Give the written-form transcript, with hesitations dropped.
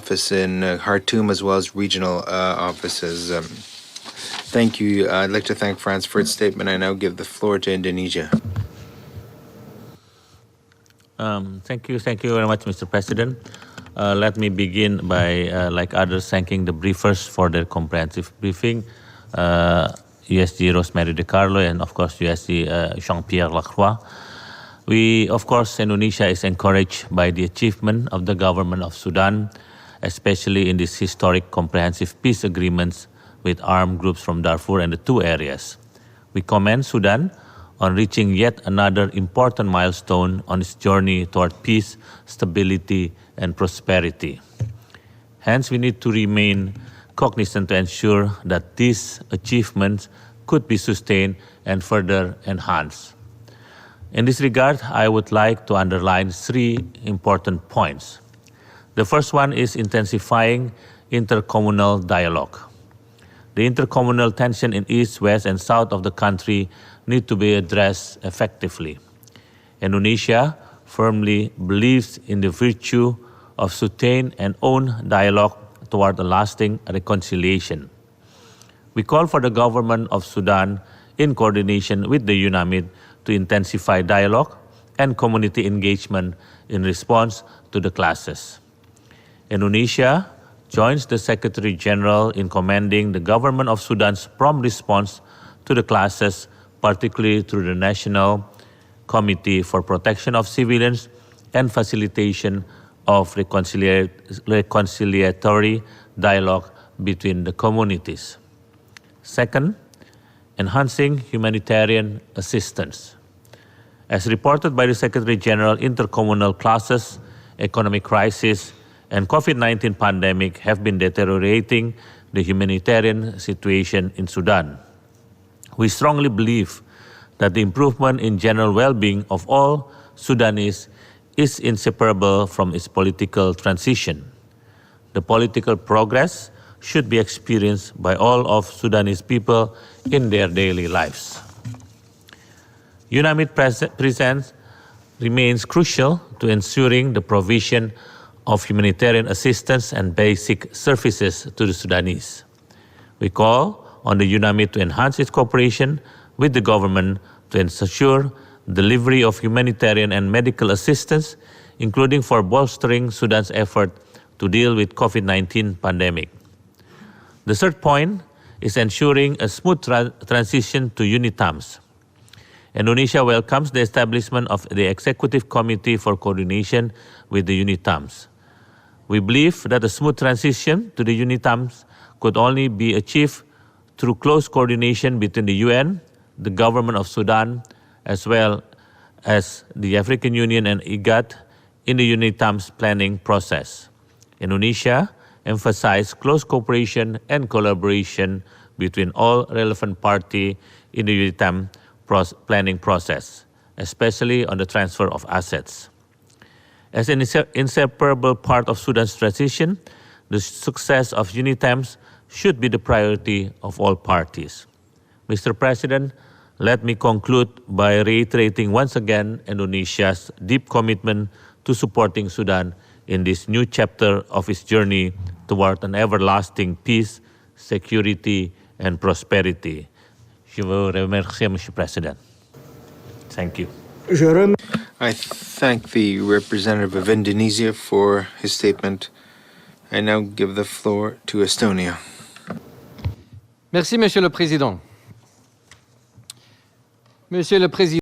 office in Khartoum as well as regional offices. Thank you. I'd like to thank France for its statement. I now give the floor to Indonesia. Thank you very much, Mr. President. Let me begin by, like others, thanking the briefers for their comprehensive briefing. USG Rosemary DiCarlo and of course USG Jean-Pierre Lacroix. We, of course, Indonesia is encouraged by the achievement of the government of Sudan, especially in these historic comprehensive peace agreements with armed groups from Darfur and the two areas. We commend Sudan on reaching yet another important milestone on its journey toward peace, stability, and prosperity. Hence, we need to remain cognizant to ensure that these achievements could be sustained and further enhanced. In this regard, I would like to underline three important points. The first one is intensifying intercommunal dialogue. The intercommunal tension in east, west, and south of the country need to be addressed effectively. Indonesia firmly believes in the virtue of sustained and open dialogue toward a lasting reconciliation. We call for the government of Sudan, in coordination with the UNAMID, to intensify dialogue and community engagement in response to the clashes. Indonesia joins the Secretary General in commending the government of Sudan's prompt response to the clashes, particularly through the National Committee for Protection of Civilians and Facilitation of Reconciliatory Dialogue between the communities. Second, enhancing humanitarian assistance. As reported by the Secretary General, intercommunal clashes, economic crisis, and COVID-19 pandemic have been deteriorating the humanitarian situation in Sudan. We strongly believe that the improvement in general well-being of all Sudanese is inseparable from its political transition. The political progress should be experienced by all of Sudanese people in their daily lives. UNAMID presence remains crucial to ensuring the provision of humanitarian assistance and basic services to the Sudanese. We call on the UNAMID to enhance its cooperation with the government to ensure delivery of humanitarian and medical assistance, including for bolstering Sudan's effort to deal with COVID-19 pandemic. The third point is ensuring a smooth transition to UNITAMS. Indonesia welcomes the establishment of the Executive Committee for Coordination with the UNITAMS. We believe that a smooth transition to the UNITAMS could only be achieved through close coordination between the UN, the government of Sudan, as well as the African Union and IGAD in the UNITAMS planning process. Indonesia emphasized close cooperation and collaboration between all relevant parties in the UNITAM planning process, especially on the transfer of assets. As an inseparable part of Sudan's transition, the success of UNITAMS should be the priority of all parties. Mr. President, let me conclude by reiterating once again Indonesia's deep commitment to supporting Sudan in this new chapter of its journey toward an everlasting peace, security, and prosperity. Je vous remercie, Mr. President. Thank you. I thank the representative of Indonesia for his statement. I now give the floor to Estonia. Merci, Monsieur le Président. Monsieur le Président.